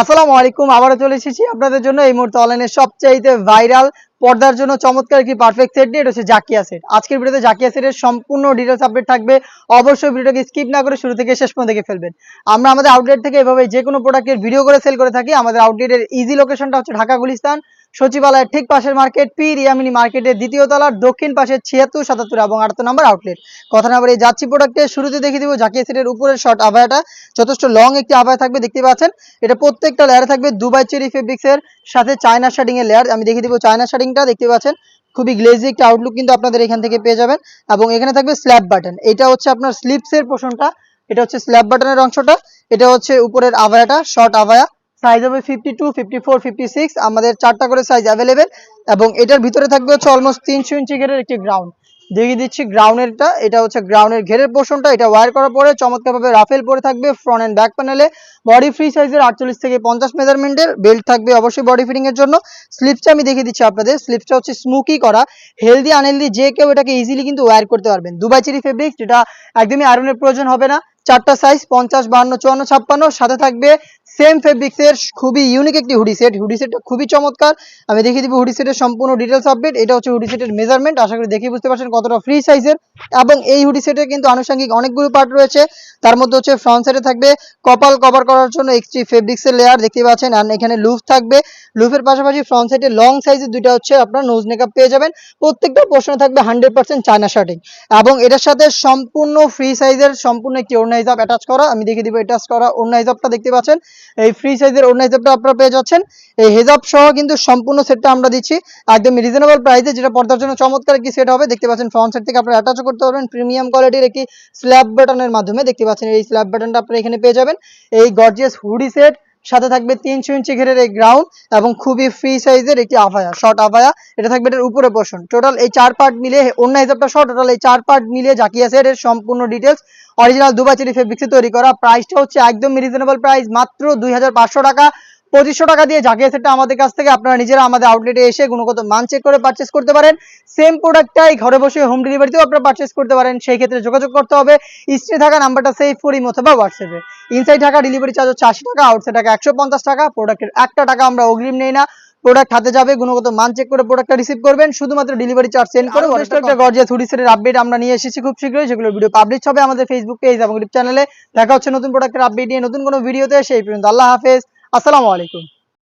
আসসালামু আলাইকুম। আবারও চলে এসেছি আপনাদের জন্য এই মুহূর্তে অনলাইনে সবচাইতে ভাইরাল পর্দার জন্য চমৎকার একটি পারফেক্ট সেট নিয়ে, এটা হচ্ছে জাকিয়া সেট। আজকের ভিডিওতে জাকিয়া সেটের সম্পূর্ণ ডিটেলস আপডেট থাকবে। অবশ্যই ভিডিওটাকে স্কিপ না করে শুরু থেকে শেষ পর্যন্ত দেখে ফেলবেন। আমরা আমাদের আউটলেট থেকে এভাবে যে কোনো প্রোডাক্টের ভিডিও করে সেল করে থাকি। আমাদের আউটলেটের ইজি লোকেশনটা হচ্ছে ঢাকা গুলিস্তান সচিবালয়ের ঠিক পাশের মার্কেট, পি রিয়ামিনি মার্কেটের দ্বিতীয় তলার দক্ষিণ পাশে 76, 77 এবং 78 নম্বর আউটলেট। কথা না বলে যাচ্ছি প্রোডাক্টের শুরুতে দেখিয়ে দিব জাকিয়া সেটের উপরের শর্ট আভায়াটা। যথেষ্ট লং একটি আভায়া থাকবে, দেখতে পাচ্ছেন। এটা প্রত্যেকটা লেয়ারে থাকবে দুবাই চেরি ফেব্রিক্সের সাথে চায়না শার্টিং এর লেয়ার। আমি দেখিয়ে দিব চায়না শার্টিংটা, দেখতে পাচ্ছেন খুবই গ্লেজি একটা আউটলুক কিন্তু আপনাদের এখান থেকে পেয়ে যাবেন। এবং এখানে থাকবে স্ল্যাব বাটন, এটা হচ্ছে আপনার স্লিপসের পোর্শনটা, এটা হচ্ছে স্ল্যাব বাটনের অংশটা। এটা হচ্ছে উপরের আভায়াটা, শর্ট আভায়া। সাইজ হবে 52, 54, 56। আমাদের 4টা করে সাইজ অ্যাভেলেবেল। এবং এটার ভিতরে থাকবে হচ্ছে অলমোস্ট 300 ইঞ্চি ঘেরের একটি গ্রাউন্ড। দেখিয়ে দিচ্ছি গ্রাউন্ডেরটা, এটা হচ্ছে গ্রাউন্ডের ঘেরের পোর্শনটা। এটা ওয়্যার করার পরে চমৎকারভাবে রাফেল পরে থাকবে ফ্রন্ট এন্ড ব্যাক প্যানেলে। বডি ফ্রি সাইজের 48 থেকে 50 মেজারমেন্টের বেল্ট থাকবে অবশ্যই বডি ফিটিং এর জন্য। স্লিপসটা আমি দেখিয়ে দিচ্ছি আপনাদের, স্লিপসটা হচ্ছে স্মোকি করা। হেলদি আনহেলদি যে কেউ এটাকে ইজিলি কিন্তু ওয়্যার করতে পারবেন। দুবাই চেরি ফেব্রিক্স, যেটা একদমই আয়রনের প্রয়োজন হবে না। 4টা সাইজ 50, 52, 54, 56। সাথে থাকবে সেম ফেব্রিক্সের খুবই ইউনিক একটি হুডি সেট। হুডি সেটটা খুবই চমৎকার। আমি দেখিয়ে দিব হুডি সেটের সম্পূর্ণ ডিটেলস আপডেট। এটা হচ্ছে হুডি সেটের মেজারমেন্ট, আশা করি দেখে বুঝতে পারছেন কতটা ফ্রি সাইজের। এবং এই হুডি সেটের কিন্তু আনুষঙ্গিক অনেকগুলো পার্ট রয়েছে। তার মধ্যে হচ্ছে ফ্রন্ট সাইডে থাকবে কপাল কভার করার জন্য এক্সট্রি ফেব্রিক্সের লেয়ার, দেখতে পাচ্ছেন। আর এখানে লুফ থাকবে, লুফের পাশাপাশি ফ্রন্ট সাইডে লং সাইজের দুইটা হচ্ছে আপনার নোজ মেকআপ পেয়ে যাবেন। প্রত্যেকটা পোর্শনে থাকবে 100% চায়না শার্টিং। এবং এটার সাথে সম্পূর্ণ ফ্রি সাইজের সম্পূর্ণ একটি ওড়না হিসাব অ্যাটাচ করা। আমি দেখিয়ে দিব অ্যাটাচ করা ওড়না হিসাবটা, দেখতে পাচ্ছেন। এই ফ্রি সাইজের ওড়না হিসাবটা আপনারা পেয়ে যাচ্ছেন। এই হেজাব সহ কিন্তু সম্পূর্ণ সেটটা আমরা দিচ্ছি একদম রিজনেবল প্রাইসে, যেটা পর্দার জন্য চমৎকার একটি সেট হবে। দেখতে পাচ্ছেন ফ্রন্ট সাইড থেকে আপনারা অ্যাটাচও করতে পারবেন প্রিমিয়াম কোয়ালিটির একটি স্ল্যাব বাটনের মাধ্যমে। দেখতে পাচ্ছেন এই স্ল্যাব বাটনটা আপনারা এখানে পেয়ে যাবেন। এই গর্জিয়াস হুডি সেট সাথে থাকবে 300 ইঞ্চি ঘেরের এই গ্রাউন্ড এবং খুবই ফ্রি সাইজের একটি আভায়া, শর্ট আভায়া। এটা থাকবে এটার উপরে পোর্শন। টোটাল এই 4 পার্ট মিলে অন্য হিসাবটা শর্ট, টোটাল এই 4 পার্ট মিলে জাকিয়া সেটের সম্পূর্ণ ডিটেলস অরিজিনাল দুবাই চেরি ফেব্রিক্সে তৈরি করা। প্রাইসটা হচ্ছে একদম রিজনেবল প্রাইস, মাত্র 2500 টাকা। 2500 টাকা দিয়ে জাকিয়া সেটটা আমাদের কাছ থেকে আপনারা নিজেরা আমাদের আউটলেটে এসে গুণগত মান চেক করে পারচেস করতে পারেন। সেম প্রোডাক্টটাই ঘরে বসে হোম ডেলিভারিতেও আপনারা পারচেস করতে পারেন। সেই ক্ষেত্রে যোগাযোগ করতে হবে স্ক্রিনে থাকা নাম্বারটা সেভ করে অথবা হোয়াটসঅ্যাপে। ইনসাইড ঢাকা ডেলিভারি চার্জ হচ্ছে 80 টাকা, আউটসাইড ঢাকা 150 টাকা। প্রোডাক্টের 1 টাকা আমরা অগ্রিম নেই না। প্রোডাক্ট হাতে যাবে, গুণগত মান চেক করে প্রোডাক্টটা রিসিভ করবেন, শুধুমাত্র ডেলিভারি চার্জ সেন্ড করে। একটা গর্জিয়াস হুডি সেটের আপডেট আমরা নিয়ে এসেছি খুব শীঘ্রই, যেগুলো ভিডিও পাবলিশ হবে আমাদের ফেসবুক পেজ এবং ইউটিউব চ্যানেলে। দেখা হচ্ছে নতুন প্রোডাক্টের আপডেট নিয়ে নতুন কোনো ভিডিওতে। সেই পর্যন্ত আল্লাহ হাফেজ, আসসালামু আলাইকুম।